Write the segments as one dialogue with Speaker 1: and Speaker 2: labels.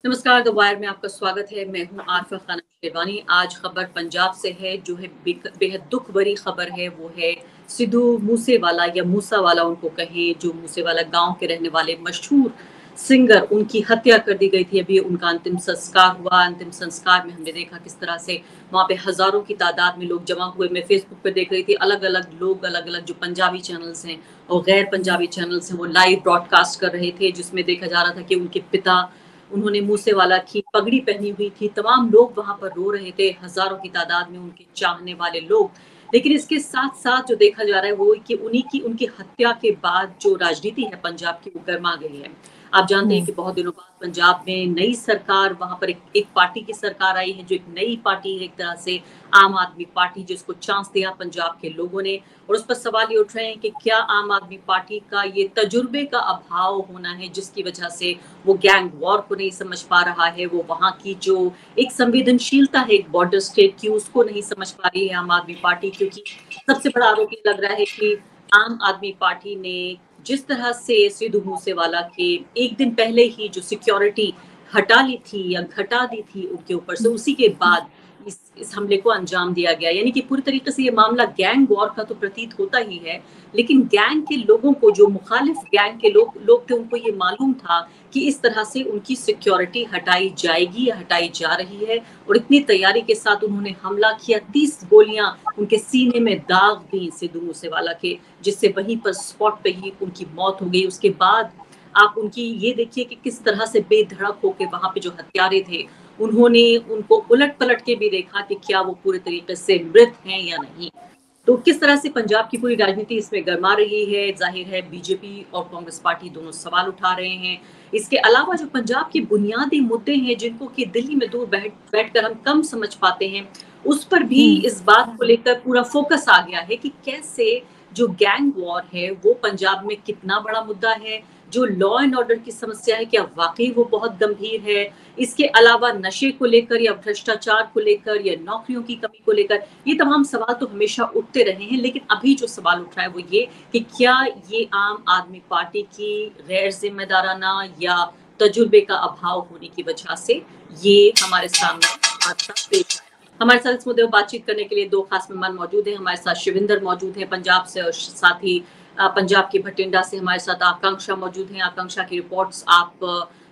Speaker 1: नमस्कार, the wire में आपका स्वागत है। मैं हूँ आरफ़ा खानम शेरवानी। आज खबर पंजाब से है, जो है बेहद दुःख भरी खबर है। वो है सिद्धू मूसेवाला या मूसावाला उनको कहें, जो मूसेवाला गाँव के रहने वाले मशहूर सिंगर, उनकी हत्या कर दी गई थी। अभी उनका अंतिम संस्कार हुआ। अंतिम संस्कार में हमने देखा किस तरह से वहाँ पे हज़ारों की तादाद में लोग जमा हुए। मैं फ़ेसबुक पे देख रही थी, अलग-अलग लोग, अलग-अलग जो पंजाबी चैनल्स हैं और गैर पंजाबी चैनल्स हैं, वो लाइव ब्रॉडकास्ट कर रहे थे, जिसमें देखा जा रहा था कि उनके पिता, उन्होंने मूसेवाला की पगड़ी पहनी हुई थी। तमाम लोग वहाँ पर रो रहे थे, हज़ारों की तादाद में उनके चाहने वाले लोग। लेकिन इसके साथ-साथ जो देखा जा रहा है वो कि उन्हीं की उनकी हत्या के बाद जो राजनीति है पंजाब की, वो गरमा गई है। आप जानते हैं
Speaker 2: हुँ,
Speaker 1: कि बहुत दिनों बाद पंजाब में नई सरकार, वहाँ पर एक पार्टी की सरकार आई है, जो एक नई पार्टी है एक तरह से, आम आदमी पार्टी, जिसको चांस दिया पंजाब के लोगों ने। और उस पर सवाल ये उठ रहे हैं कि क्या आम आदमी पार्टी का ये तजुर्बे का अभाव होना है, जिसकी वजह से वो गैंग वॉर को नहीं समझ पा रहा है, वो वहाँ की जो एक संवेदनशीलता है एक बॉर्डर स्टेट की, उसको नहीं समझ पा रही है आम आदमी पार्टी। क्योंकि सबसे बड़ा आरोप ये लग रहा है कि आम आदमी पार्टी ने जिस तरह से सिद्धू मूसेवाला के एक दिन पहले ही जो सिक्योरिटी हटा ली थी या घटा दी थी उनके ऊपर से, उसी के बाद इस हमले को अंजाम दिया गया। यानी कि पूरी तरीके से ये मामला गैंग वॉर का तो प्रतीत होता ही है, लेकिन गैंग के लोगों को, जो मुखालिफ गैंग के लोग थे, उनको ये मालूम था कि इस तरह से उनकी सिक्योरिटी हटाई जाएगी या हटाई जा रही है। और इतनी तैयारी के साथ उन्होंने हमला किया। 30 गोलियां उनके सीने में दाग दी सिद्धू मूसेवाला के, जिससे वहीं पर स्पॉट पे ही उनकी मौत हो गई। उसके बाद आप उनकी ये देखिए कि किस तरह से बेधड़क होके वहां पे जो हत्यारे थे, उन्होंने उनको उलट पलट के भी देखा कि क्या वो पूरे तरीके से मृत हैं या नहीं। तो किस तरह से पंजाब की पूरी राजनीति इसमें गरमा रही है, जाहिर है बीजेपी और कांग्रेस पार्टी दोनों सवाल उठा रहे हैं। इसके अलावा जो पंजाब के बुनियादी मुद्दे हैं, जिनको कि दिल्ली में दूर बैठकर हम कम समझ पाते हैं, उस पर भी
Speaker 2: हुँ।
Speaker 1: इस बात को लेकर पूरा फोकस आ गया है कि कैसे जो गैंग वॉर है वो पंजाब में कितना बड़ा मुद्दा है। जो लॉ एंड ऑर्डर की समस्या है, क्या वाकई वो बहुत गंभीर है। इसके अलावा नशे को लेकर या भ्रष्टाचार को लेकर या नौकरियों की कमी को लेकर, ये तमाम सवाल तो हमेशा उठते रहे हैं। लेकिन अभी जो सवाल उठ रहा है वो ये कि क्या ये आम आदमी पार्टी की गैर जिम्मेदाराना या तजुर्बे का अभाव होने की वजह से ये हमारे सामने हादसा पेश आया। हमारे साथ इस मुद्दे पर बातचीत करने के लिए दो खास मेहमान मौजूद हैं। हमारे साथ शिविंदर मौजूद हैं पंजाब से, और साथ ही पंजाब के भटिंडा से हमारे साथ आकांक्षा मौजूद हैं। आकांक्षा की रिपोर्ट्स आप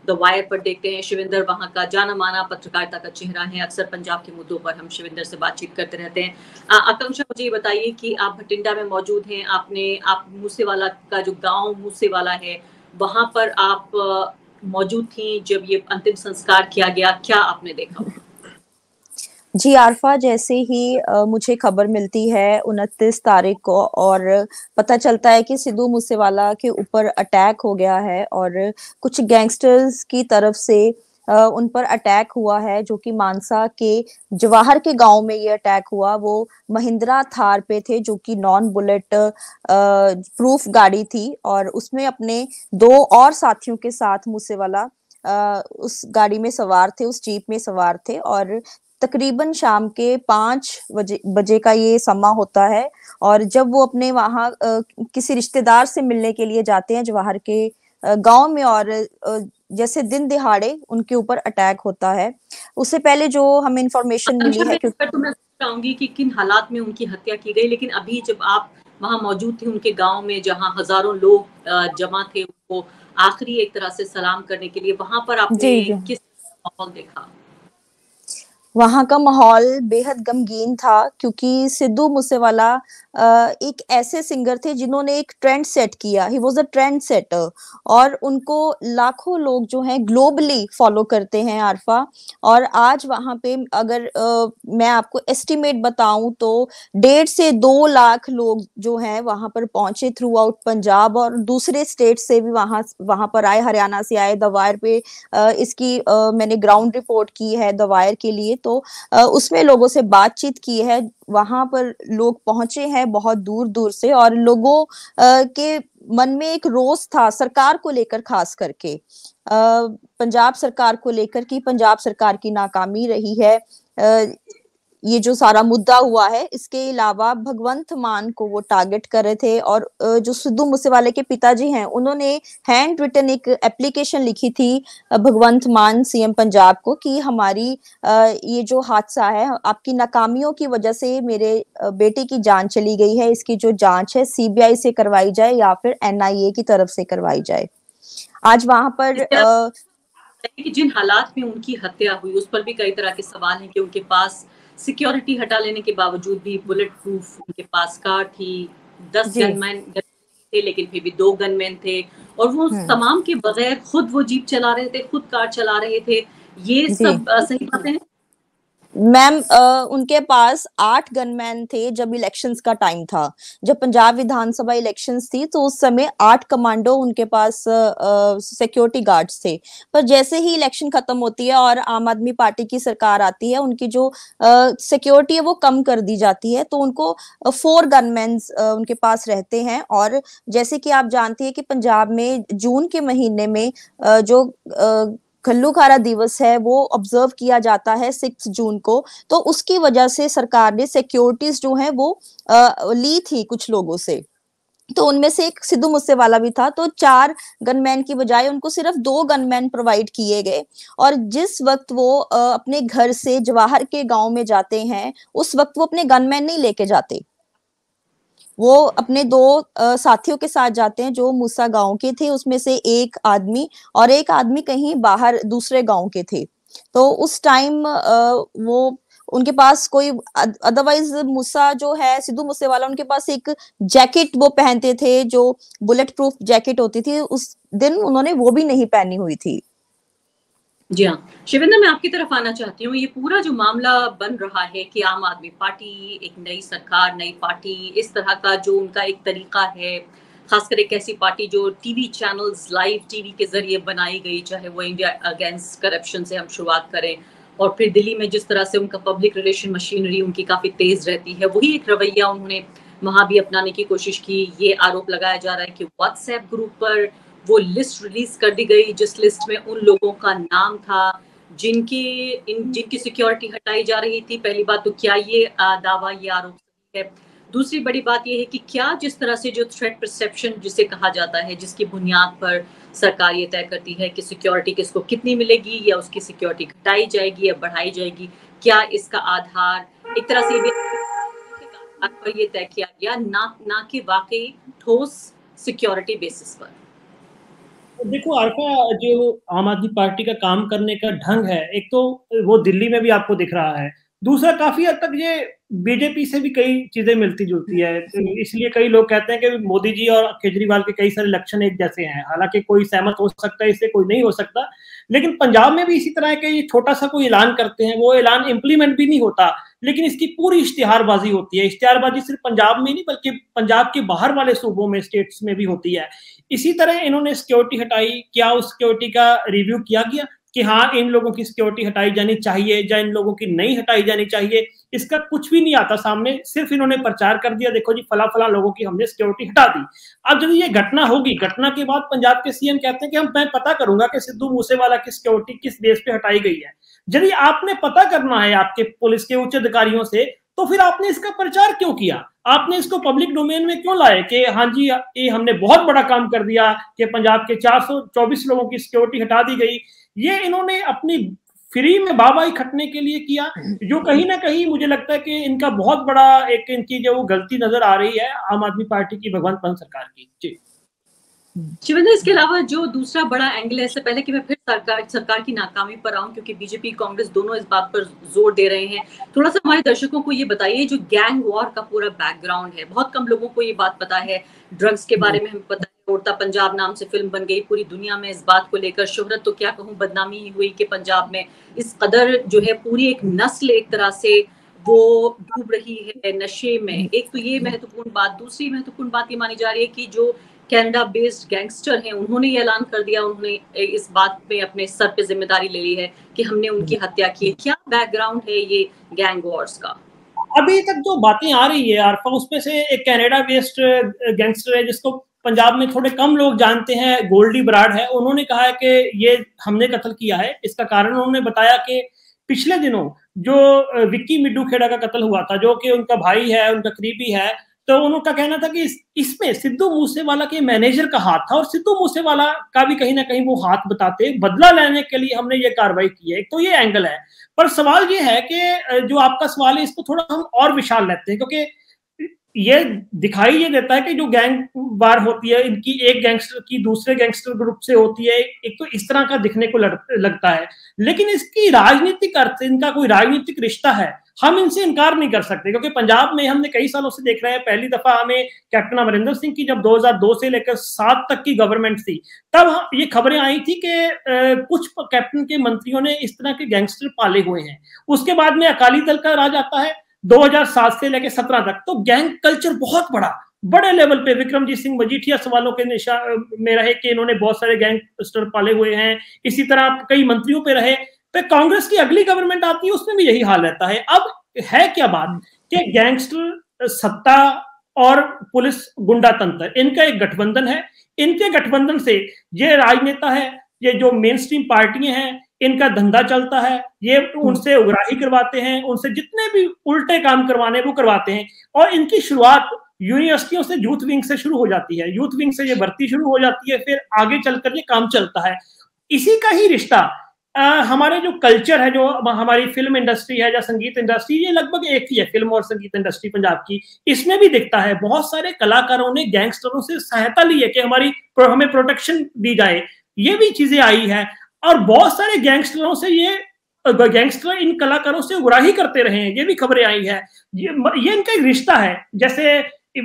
Speaker 1: द वायर पर देखते हैं। शिविंदर वहाँ का जाना माना पत्रकारिता का चेहरा है। अक्सर पंजाब के मुद्दों पर हम शिविंदर से बातचीत करते रहते हैं। आकांक्षा, मुझे ये बताइए कि आप भटिंडा में मौजूद हैं। आप मूसेवाला का जो गांव मूसेवाला है, वहां पर आप मौजूद थी जब ये अंतिम संस्कार किया गया। क्या आपने देखा वहां?
Speaker 2: जी, आरफा, जैसे ही मुझे खबर मिलती है 29 तारीख को और पता चलता है कि सिद्धू मूसेवाला के ऊपर अटैक हो गया है और कुछ गैंगस्टर्स की तरफ से उन पर अटैक हुआ है, जो कि मानसा के जवाहर के गांव में ये अटैक हुआ। वो महिंद्रा थार पे थे, जो कि नॉन बुलेट प्रूफ गाड़ी थी और उसमें अपने दो और साथियों के साथ मूसेवाला उस गाड़ी में सवार थे, उस जीप में सवार थे। और तकरीबन शाम के 5 बजे का ये समा होता है। और जब वो अपने वहां किसी रिश्तेदार से मिलने के लिए जाते हैं जवाहर के गांव में, और जैसे दिन दिहाड़े उनके ऊपर अटैक होता है। उससे पहले जो हमें इंफॉर्मेशन मिली
Speaker 1: आकांक्षा,
Speaker 2: है,
Speaker 1: मैं इस
Speaker 2: क्योंकि
Speaker 1: पर तो मैं चाहूंगी कि किन हालात में उनकी हत्या की गई। लेकिन अभी जब आप वहां मौजूद थे उनके गांव में, जहां हजारों लोग जमा थे उनको आखिरी एक तरह से सलाम करने के लिए, वहां पर आपने
Speaker 2: जी जी,
Speaker 1: किस माहौल देखा?
Speaker 2: वहां का माहौल बेहद गमगीन था, क्योंकि सिद्धू मूसेवाला एक ऐसे सिंगर थे जिन्होंने एक ट्रेंड सेट किया। He was a trend setter, और उनको लाखों लोग जो हैं ग्लोबली फॉलो करते हैं, आरफा। और आज वहां पे अगर मैं आपको एस्टिमेट बताऊं तो 1.5 से 2 लाख लोग जो हैं वहां पर पहुंचे थ्रू आउट पंजाब, और दूसरे स्टेट से भी वहां वहां पर आए, हरियाणा से आए। दवायर पे इसकी मैंने ग्राउंड रिपोर्ट की है दवायर के लिए, तो उसमें लोगों से बातचीत की है। वहां पर लोग पहुंचे हैं बहुत दूर दूर से, और लोगों के मन में एक रोष था सरकार को लेकर, खास करके पंजाब सरकार को लेकर, कि पंजाब सरकार की नाकामी रही है। ये जो सारा मुद्दा हुआ है, इसके अलावा भगवंत मान को वो टारगेट कर रहे थे। और जो सिद्धू मूसेवाले के पिताजी हैं, उन्होंने हैंड रिटन एक एप्लीकेशन लिखी थी भगवंत मान सीएम पंजाब को कि हमारी ये जो हादसा है, आपकी नाकामियों की वजह से मेरे बेटे की जान चली गई है, इसकी जो जांच है सीबीआई से करवाई जाए या फिर एनआईए की तरफ से करवाई जाए। आज वहां पर
Speaker 1: कि जिन हालात में उनकी हत्या हुई उस पर भी कई तरह के सवाल हैं कि उनके पास सिक्योरिटी हटा लेने के बावजूद भी बुलेट प्रूफ उनके पास कार थी, 10 गनमैन थे लेकिन फिर भी 2 गनमैन थे, और वो तमाम के बगैर खुद वो जीप चला रहे थे, खुद कार चला रहे थे। ये सब सही बातें हैं?
Speaker 2: मैम, उनके पास 8 गनमैन थे जब इलेक्शंस का टाइम था। जब पंजाब विधानसभा इलेक्शंस थी तो उस समय 8 कमांडो उनके पास सिक्योरिटी गार्ड्स थे। पर जैसे ही इलेक्शन खत्म होती है और आम आदमी पार्टी की सरकार आती है, उनकी जो सिक्योरिटी है वो कम कर दी जाती है, तो उनको 4 गनमैन उनके पास रहते हैं। और जैसे कि आप जानती है कि पंजाब में जून के महीने में जो घल्लूखारा दिवस है वो ऑब्जर्व किया जाता है 6 जून को। तो उसकी वजह से सरकार ने सिक्योरिटीज जो है वो ली थी कुछ लोगों से। तो उनमें से एक सिद्धू मूसेवाला भी था। तो 4 गनमैन की बजाय उनको सिर्फ 2 गनमैन प्रोवाइड किए गए। और जिस वक्त वो अपने घर से जवाहर के गांव में जाते हैं, उस वक्त वो अपने गनमैन नहीं लेके जाते, वो अपने 2 साथियों के साथ जाते हैं जो मूसा गांव के थे। उसमें से एक आदमी और एक आदमी कहीं बाहर दूसरे गांव के थे। तो उस टाइम वो उनके पास कोई अदरवाइज मूसा जो है सिद्धू मूसेवाला, उनके पास एक जैकेट वो पहनते थे जो बुलेट प्रूफ जैकेट होती थी। उस दिन उन्होंने वो भी नहीं पहनी हुई थी।
Speaker 1: जी हाँ, शिवेंद्र, मैं आपकी तरफ आना चाहती हूँ। ये पूरा जो मामला बन रहा है कि आम आदमी पार्टी, एक नई सरकार, नई पार्टी, इस तरह का जो उनका एक तरीका है, खासकर एक ऐसी पार्टी जो टीवी चैनल्स, लाइव टीवी के जरिए बनाई गई, चाहे वो इंडिया अगेंस्ट करप्शन से हम शुरुआत करें, और फिर दिल्ली में जिस तरह से उनका पब्लिक रिलेशन मशीनरी उनकी काफी तेज रहती है, वही एक रवैया उन्होंने वहां भी अपनाने की कोशिश की। ये आरोप लगाया जा रहा है कि व्हाट्सएप ग्रुप पर वो लिस्ट रिलीज कर दी गई जिस लिस्ट में उन लोगों का नाम था जिनकी सिक्योरिटी हटाई जा रही थी। पहली बात तो क्या ये दावा, ये आरोप सही है? दूसरी बड़ी बात ये है कि क्या जिस तरह से जो थ्रेट परसेप्शन जिसे कहा जाता है, जिसकी बुनियाद पर सरकार ये तय करती है कि सिक्योरिटी किसको कितनी मिलेगी, या उसकी सिक्योरिटी घटाई जाएगी या बढ़ाई जाएगी, क्या इसका आधार एक तरह से पर ये तय किया गया, ना कि वाकई ठोस सिक्योरिटी बेसिस पर?
Speaker 3: देखो आरफा, जो आम आदमी पार्टी का काम करने का ढंग है, एक तो वो दिल्ली में भी आपको दिख रहा है, दूसरा काफी हद तक ये बीजेपी से भी कई चीजें मिलती जुलती है। इसलिए कई लोग कहते हैं कि मोदी जी और केजरीवाल के कई सारे लक्षण एक जैसे हैं। हालांकि कोई सहमत हो सकता है इससे, कोई नहीं हो सकता, लेकिन पंजाब में भी इसी तरह के ये छोटा सा कोई ऐलान करते हैं, वो ऐलान इंप्लीमेंट भी नहीं होता, लेकिन इसकी पूरी इश्तिहारबाजी होती है। इश्तिहारबाजी सिर्फ पंजाब में नहीं बल्कि पंजाब के बाहर वाले सूबों में, स्टेट्स में भी होती है। इसी तरह इन्होंने सिक्योरिटी हटाई, क्या उस सिक्योरिटी का रिव्यू किया गया कि हाँ इन लोगों की सिक्योरिटी हटाई जानी चाहिए या इन लोगों की नहीं हटाई जानी चाहिए? इसका कुछ भी नहीं आता सामने, सिर्फ इन्होंने प्रचार कर दिया, देखो जी फला फला लोगों की हमने सिक्योरिटी हटा दी। अब जब ये घटना होगी, घटना के बाद पंजाब के सीएम कहते हैं कि मैं पता करूंगा कि सिद्धू मूसेवाला की सिक्योरिटी किस बेस पे हटाई गई है। यदि आपने पता करना है आपके पुलिस के उच्च अधिकारियों से, तो फिर आपने इसका प्रचार क्यों किया? आपने इसको पब्लिक डोमेन में क्यों लाए कि हाँ जी ये हमने बहुत बड़ा काम कर दिया कि पंजाब के 424 लोगों की सिक्योरिटी हटा दी गई? ये इन्होंने अपनी फ्री में बाबाई खटने के लिए किया, जो कहीं ना कहीं मुझे लगता है कि इनका बहुत बड़ा एक इनकी जो गलती नजर आ रही है आम आदमी पार्टी की, भगवंत मान सरकार की। जी
Speaker 1: शिवेंद्र, इसके अलावा जो दूसरा बड़ा एंगल है, इससे पहले कि मैं फिर सरकार की नाकामी पर आऊं, क्योंकि बीजेपी कांग्रेस दोनों इस बात पर जोर दे रहे हैं, थोड़ा सा हमारे दर्शकों को ये बताइए जो गैंग वॉर का पूरा बैकग्राउंड है। बहुत कम लोगों को ये बात पता है। ड्रग्स के बारे में हमें पता है, उड़ता पंजाब नाम से फिल्म बन गई, पूरी दुनिया में इस बात को लेकर शोहरत तो क्या कहूँ, बदनामी ही हुई कि पंजाब में इस कदर जो है पूरी एक नस्ल एक तरह से वो डूब रही है नशे में। एक तो ये महत्वपूर्ण बात। दूसरी महत्वपूर्ण बात ये मानी जा रही है कि जो कनाडा बेस्ड गैंगस्टर हैं, उन्होंने ये ऐलान कर दिया, उन्होंने इस बात पे अपने सर पे जिम्मेदारी ले ली है कि हमने उनकी हत्या की। क्या बैकग्राउंड है ये गैंग वॉर्स का?
Speaker 3: अभी तक जो बातें आ रही है आरफा, उसमें से एक कनाडा बेस्ड गैंगस्टर है जिसको पंजाब में थोड़े कम लोग जानते हैं, गोल्डी बराड़ है। उन्होंने कहा है कि ये हमने कत्ल किया है। इसका कारण उन्होंने बताया कि पिछले दिनों जो विक्की मिड्डू खेड़ा का कत्ल हुआ था, जो कि उनका भाई है, उनका करीबी है, तो उनका कहना था कि इसमें सिद्धू मूसेवाला के मैनेजर का हाथ था और सिद्धू मूसेवाला का भी कहीं ना कहीं वो हाथ बताते, बदला लेने के लिए हमने ये कार्रवाई की है। तो ये एंगल है, पर सवाल ये है कि जो आपका सवाल है इसको थोड़ा हम और विशाल लेते हैं, क्योंकि ये दिखाई ये देता है कि जो गैंग वार होती है इनकी एक गैंगस्टर की दूसरे गैंगस्टर ग्रुप से होती है, एक तो इस तरह का दिखने को लगता है, लेकिन इसकी राजनीतिक अर्थ, इनका कोई राजनीतिक रिश्ता है, हम इनसे इनकार नहीं कर सकते। क्योंकि पंजाब में हमने कई सालों से देख रहे हैं, पहली दफा हमें कैप्टन अमरिंदर सिंह की जब 2002 से लेकर 7 तक की गवर्नमेंट थी, तब ये खबरें आई थी कि कुछ कैप्टन के मंत्रियों ने इस तरह के गैंगस्टर पाले हुए हैं। उसके बाद में अकाली दल का राज आता है 2007 से लेकर 17 तक, तो गैंग कल्चर बहुत बड़े लेवल पे विक्रमजीत सिंह मजीठिया सवालों के निशा में रहे कि इन्होंने बहुत सारे गैंगस्टर पाले हुए हैं, इसी तरह कई मंत्रियों पे रहे। पे कांग्रेस की अगली गवर्नमेंट आती है, उसमें भी यही हाल रहता है। अब है क्या बात कि गैंगस्टर, सत्ता और पुलिस गुंडा तंत्र, इनका एक गठबंधन है। इनके गठबंधन से ये राजनेता है, ये जो मेन स्ट्रीम पार्टियां हैं, इनका धंधा चलता है, ये उनसे उगराही करवाते हैं, उनसे जितने भी उल्टे काम करवाने वो करवाते हैं। और इनकी शुरुआत यूनिवर्सिटियों से यूथ विंग से शुरू हो जाती है, यूथ विंग से ये भर्ती शुरू हो जाती है, फिर आगे चलकर ये काम चलता है। इसी का ही रिश्ता हमारे जो कल्चर है, जो हमारी फिल्म इंडस्ट्री है या संगीत इंडस्ट्री, ये लगभग एक ही है, फिल्म और संगीत इंडस्ट्री पंजाब की, इसमें भी दिखता है। बहुत सारे कलाकारों ने गैंगस्टरों से सहायता ली है कि हमें प्रोटेक्शन दी जाए, ये भी चीजें आई है। और बहुत सारे गैंगस्टरों से गैंगस्टर इन कलाकारों से उगराही करते रहे हैं, ये भी खबरें आई है। ये इनका एक रिश्ता है। जैसे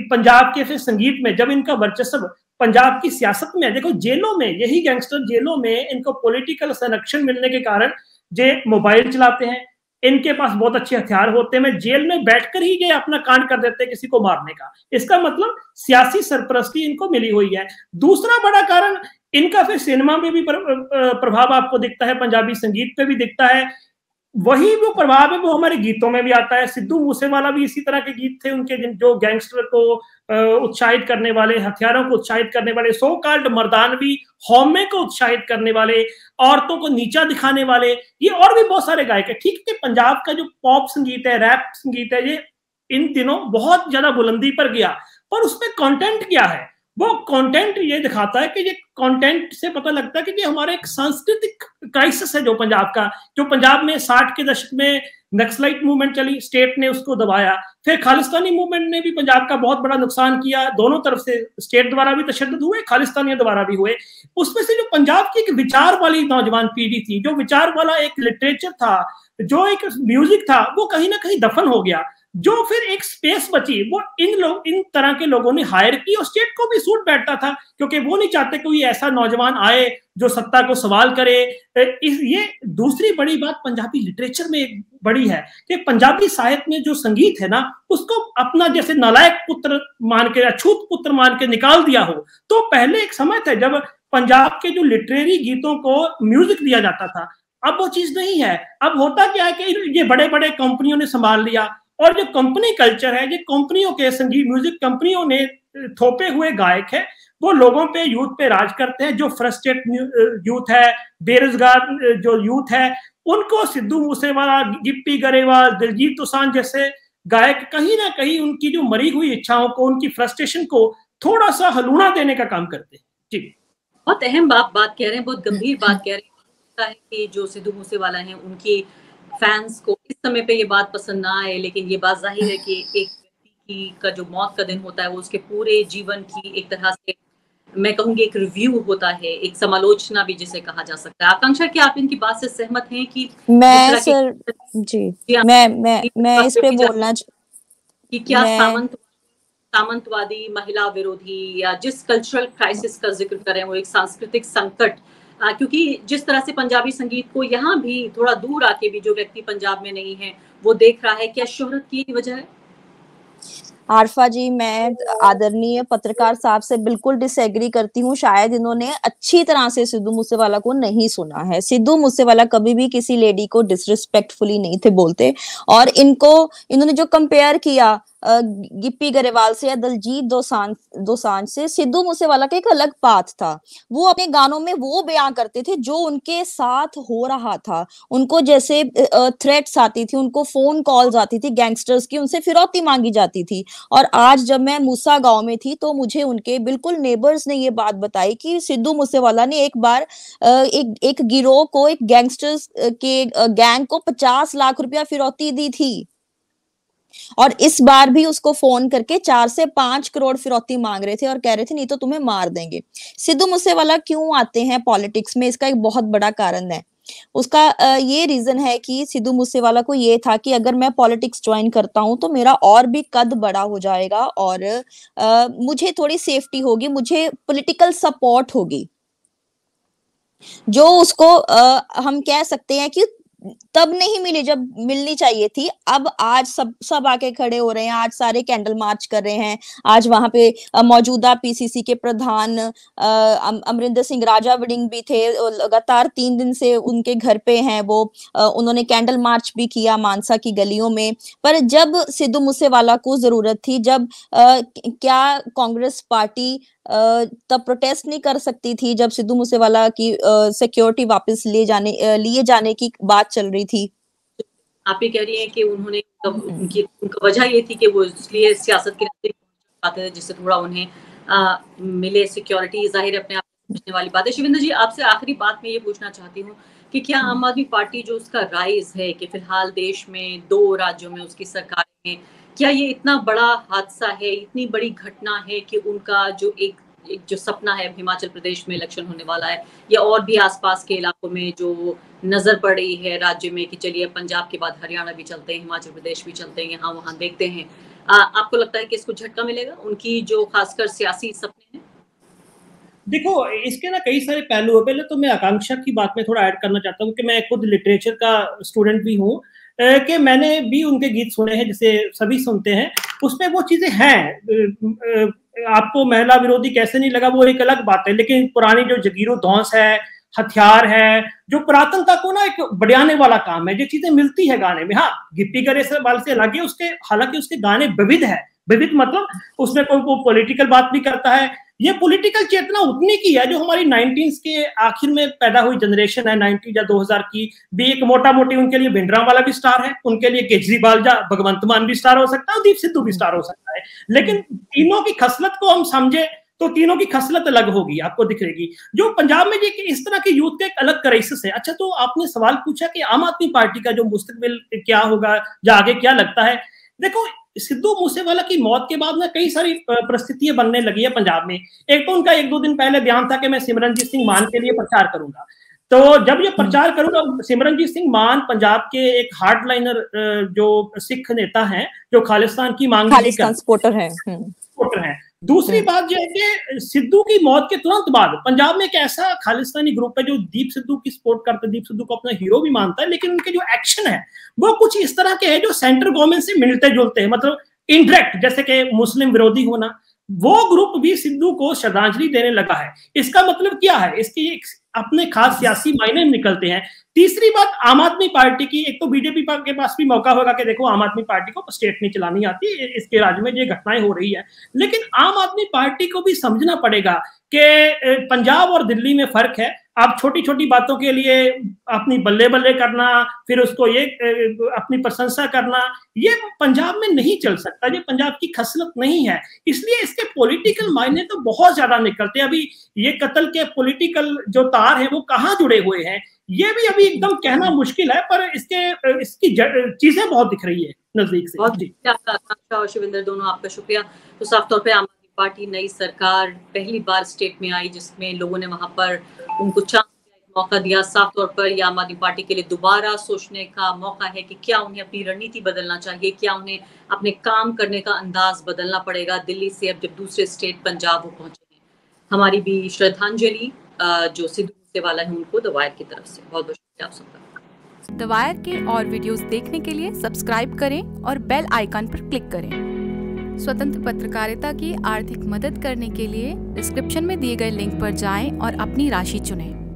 Speaker 3: पंजाब के फिर संगीत में जब इनका वर्चस्व पंजाब की सियासत में, देखो जेलों में यही गैंगस्टर, जेलों में इनको पॉलिटिकल संरक्षण मिलने के कारण जे मोबाइल चलाते हैं, इनके पास बहुत अच्छे हथियार होते हैं, जेल में बैठकर ही ये अपना कांड कर देते हैं किसी को मारने का। इसका मतलब सियासी सरपरस्ती इनको मिली हुई है। दूसरा बड़ा कारण इनका फिर सिनेमा में भी प्रभाव आपको दिखता है, पंजाबी संगीत पे भी दिखता है। वही वो प्रभाव है वो हमारे गीतों में भी आता है। सिद्धू मूसेवाला भी इसी तरह के गीत थे उनके, जो गैंगस्टर को उत्साहित करने वाले, हथियारों को उत्साहित करने वाले, सो कॉल्ड मर्दानवी हौमे को उत्साहित करने वाले, औरतों को नीचा दिखाने वाले, ये और भी बहुत सारे गायक है। ठीक है, पंजाब का जो पॉप संगीत है, रैप संगीत है, ये इन दिनों बहुत ज्यादा बुलंदी पर गया, पर उसमें कंटेंट क्या है? वो कंटेंट ये दिखाता है कि ये कंटेंट से पता लगता है कि ये हमारा एक सांस्कृतिक क्राइसिस है जो पंजाब का, जो पंजाब में 60 के दशक में नक्सलाइट मूवमेंट चली, स्टेट ने उसको दबाया, फिर खालिस्तानी मूवमेंट ने भी पंजाब का बहुत बड़ा नुकसान किया, दोनों तरफ से स्टेट द्वारा भी तशद्दुद हुए, खालिस्तानियों द्वारा भी हुए। उसमें से जो पंजाब की एक विचार वाली नौजवान पीढ़ी थी, जो विचार वाला एक लिटरेचर था, जो एक म्यूजिक था, वो कहीं ना कहीं दफन हो गया। जो फिर एक स्पेस बची वो इन तरह के लोगों ने हायर की, और स्टेट को भी सूट बैठता था, क्योंकि वो नहीं चाहते कोई ऐसा नौजवान आए जो सत्ता को सवाल करे। ये दूसरी बड़ी बात पंजाबी लिटरेचर में एक बड़ी है कि पंजाबी साहित्य में जो संगीत है ना, उसको अपना जैसे नालायक पुत्र मान के, अछूत पुत्र मान के निकाल दिया हो। तो पहले एक समय था जब पंजाब के जो लिटरेरी गीतों को म्यूजिक दिया जाता था, अब वो चीज नहीं है। अब होता क्या है कि ये बड़े बड़े कंपनियों ने संभाल लिया, और जो कंपनी कल्चर है, ये कंपनियों के संगीत म्यूजिक कंपनियों ने थोपे हुए गायक है, वो लोगों पे, यूथ पे राज करते हैं। जो फ्रस्ट्रेट यूथ है, बेरोजगार जो यूथ है, उनको सिद्धू मूसेवाला, गिप्पी गरेवाल, दिलजीत दोसांझ जैसे गायक कहीं ना कहीं उनकी जो मरी हुई इच्छाओं को, उनकी फ्रस्ट्रेशन को थोड़ा सा हलूना देने का काम करते हैं। जी,
Speaker 1: बहुत अहम बात कह रहे हैं, बहुत गंभीर बात कह रहे हैं कि जो सिद्धू मूसेवाला हैं उनकी फैंस को इस समय पे ये बात पसंद ना आए, लेकिन ये बात जाहिर है कि एक व्यक्ति की का जो मौत का दिन होता है वो उसके पूरे जीवन की एक तरह से, मैं कहूंगी, एक रिव्यू होता है, एक समालोचना भी जिसे कहा जा सकता है। आकांक्षा, क्या आप इनकी बात से सहमत हैं कि
Speaker 2: मैं सर जी मैं इस पे बोलना
Speaker 1: कि क्या सामंतवादी, महिला विरोधी, या जिस कल्चरल क्राइसिस का जिक्र करें वो एक सांस्कृतिक संकट, क्योंकि जिस तरह से पंजाबी संगीत को यहाँ भी थोड़ा दूर आके भी जो व्यक्ति पंजाब में नहीं है वो देख रहा है, क्या शोहरत की वजह है?
Speaker 2: आरफा जी, मैं आदरणीय पत्रकार साहब से बिल्कुल डिसएग्री करती हूँ। शायद इन्होंने अच्छी तरह से सिद्धू मूसेवाला को नहीं सुना है। सिद्धू मूसेवाला कभी भी किसी लेडी को डिसरिस्पेक्टफुली नहीं थे बोलते, और इन्होंने जो कंपेयर किया गिप्पी गरेवाल से या दलजीत दोसांझ से सिद्धू मूसेवाला का एक अलग पाथ था। वो अपने गानों में वो बयां करते थे जो उनके साथ हो रहा था। उनको जैसे थ्रेट्स आती थी, उनको फोन कॉल्स आती थी गैंगस्टर्स की, उनसे फिरौती मांगी जाती थी। और आज जब मैं मूसा गांव में थी तो मुझे उनके बिल्कुल नेबर्स ने ये बात बताई कि सिद्धू मूसेवाला ने एक बार एक गिरोह को, एक गैंगस्टर्स के गैंग को 50 लाख रुपया फिरौती दी थी। और इस बार भी उसको फोन करके 4 से 5 करोड़ फिरौती मांग रहे थे और कह रहे थे नहीं तो तुम्हें मार देंगे। सिद्धू मूसेवाला क्यों आते हैं पॉलिटिक्स में, इसका एक बहुत बड़ा कारण है। उसका ये रीजन है कि सिद्धू मूसेवाला को ये था कि अगर मैं पॉलिटिक्स ज्वाइन करता हूं तो मेरा और भी कद बड़ा हो जाएगा और मुझे थोड़ी सेफ्टी होगी, मुझे पॉलिटिकल सपोर्ट होगी, जो उसको हम कह सकते हैं कि तब नहीं मिली जब मिलनी चाहिए थी। अब आज सब आके खड़े हो रहे हैं, आज सारे कैंडल मार्च कर रहे हैं। आज वहां पे मौजूदा पीसीसी के प्रधान अमरिंदर सिंह राजा वड़िंग भी थे, लगातार 3 दिन से उनके घर पे हैं वो। उन्होंने कैंडल मार्च भी किया मानसा की गलियों में। पर जब सिद्धू मूसेवाला को जरूरत थी, जब क्या कांग्रेस पार्टी तब प्रोटेस्ट नहीं कर सकती थी जब सिद्धू मूसेवाला की सिक्योरिटी वापस लिए जाने की बात चल रही थी?
Speaker 1: आप ये कह रही हैं कि उन्होंने उनका वजह ये थी कि वो इसलिए सियासत के नजदीक आते थे जिससे थोड़ा उन्हें मिले सिक्योरिटी। जाहिर अपने आप समझने वाली बात है। शिवेंद्र जी, आपसे आखिरी बात मैं ये पूछना चाहती हूँ कि क्या आम आदमी पार्टी जो उसका राइज है कि फिलहाल देश में 2 राज्यों में उसकी सरकार है, क्या ये इतना बड़ा हादसा है, इतनी बड़ी घटना है कि उनका जो एक जो सपना है हिमाचल प्रदेश में इलेक्शन होने वाला है, या और भी आसपास के इलाकों में जो नजर पड़ रही है राज्य में कि चलिए पंजाब के बाद हरियाणा भी चलते हैं, हिमाचल प्रदेश भी चलते हैं, यहाँ वहाँ देखते हैं, आपको लगता है कि इसको झटका मिलेगा उनकी जो खासकर सियासी सपने हैं?
Speaker 3: देखो, इसके ना कई सारे पहलू है। पहले तो मैं आकांक्षा की बात में थोड़ा ऐड करना चाहता हूँ कि मैं खुद लिटरेचर का स्टूडेंट भी हूँ, कि मैंने भी उनके गीत सुने हैं जैसे सभी सुनते हैं। उसमें वो चीजें हैं। आपको महिला विरोधी कैसे नहीं लगा वो एक अलग बात है, लेकिन पुरानी जो जगीरो धौंस है, हथियार है, जो पुरातनता को ना एक बढ़ाने वाला काम है, जो चीजें मिलती है गाने में। हाँ, गिप्पी गरेवाल से अलग है उसके, हालांकि उसके गाने विविध है। विविध मतलब उसमें कोई पॉलिटिकल बात भी करता है। ये पॉलिटिकल चेतना उतनी की है जो हमारी 90s के आखिर में पैदा हुई जनरेशन है, 90 या 2000 की भी। एक मोटा मोटी उनके लिए भिंडरांवाला भी स्टार है, उनके लिए केजरीवाल या भगवंत मान भी स्टार हो सकता है, और दीप सिद्धू भी स्टार हो सकता है। लेकिन तीनों की खसलत को हम समझे तो तीनों की खसलत अलग होगी, आपको दिख रहेगी। जो पंजाब में ये इस तरह के यूथ का एक अलग क्राइसिस है। अच्छा, तो आपने सवाल पूछा कि आम आदमी पार्टी का जो मुस्तकबिल क्या होगा या आगे क्या लगता है। देखो, सिद्धू मूसेवाला की मौत के बाद ना कई सारी परिस्थितियां बनने लगी है पंजाब में। एक तो उनका 1-2 दिन पहले बयान था कि मैं सिमरनजीत सिंह मान के लिए प्रचार करूंगा। तो जब ये प्रचार करूंगा, सिमरनजीत सिंह मान पंजाब के एक हार्डलाइनर जो सिख नेता हैं, जो खालिस्तान की मांग
Speaker 2: सपोर्टर
Speaker 3: हैं। दूसरी बात यह है कि सिद्धू की मौत के तुरंत बाद पंजाब में एक ऐसा खालिस्तानी ग्रुप है जो दीप सिद्धू की सपोर्ट करता है, दीप सिद्धू को अपना हीरो भी मानता है, लेकिन उनके जो एक्शन है वो कुछ इस तरह के हैं जो सेंट्रल गवर्नमेंट से मिलते जुलते हैं, मतलब इनडायरेक्ट, जैसे कि मुस्लिम विरोधी होना। वो ग्रुप भी सिद्धू को श्रद्धांजलि देने लगा है। इसका मतलब क्या है, इसके अपने खास सियासी मायने निकलते हैं। तीसरी बात, आम आदमी पार्टी की, एक तो बीजेपी के पास भी मौका होगा कि देखो आम आदमी पार्टी को स्टेट नहीं चलानी आती, इसके राज्य में ये घटनाएं हो रही है। लेकिन आम आदमी पार्टी को भी समझना पड़ेगा कि पंजाब और दिल्ली में फर्क है। आप छोटी छोटी बातों के लिए अपनी बल्ले बल्ले करना, फिर उसको ये अपनी प्रशंसा करना, ये पंजाब में नहीं चल सकता। ये पंजाब की खसलत नहीं है। इसलिए इसके पॉलिटिकल मायने तो बहुत ज्यादा निकलते हैं। अभी ये कत्ल के पॉलिटिकल जो तार हैं वो कहाँ जुड़े हुए हैं, ये भी अभी एकदम कहना मुश्किल है, पर इसकी चीजें बहुत दिख रही है नजदीक से।
Speaker 1: बहुत और शिवेंद्र, दोनों आपका शुक्रिया। तो साफ तौर पे आम आदमी पार्टी नई सरकार पहली बार स्टेट में आई जिसमें लोगों ने वहां पर उनको चांस दिया, मौका दिया। साफ तौर पर यह आम आदमी पार्टी के लिए दोबारा सोचने का मौका है कि क्या उन्हें अपनी रणनीति बदलना चाहिए, क्या उन्हें अपने काम करने का अंदाज बदलना पड़ेगा। दिल्ली से अब जब दूसरे स्टेट पंजाब वो पहुंचे हैं, हमारी भी श्रद्धांजलि जो सिद्धू मूसेवाला है उनको द वायर की तरफ से। बहुत बहुत शुक्रिया आप सबका।
Speaker 4: द वायर के और वीडियोस देखने के लिए सब्सक्राइब करें और बेल आइकन पर क्लिक करें। स्वतंत्र पत्रकारिता की आर्थिक मदद करने के लिए डिस्क्रिप्शन में दिए गए लिंक पर जाएं और अपनी राशि चुनें।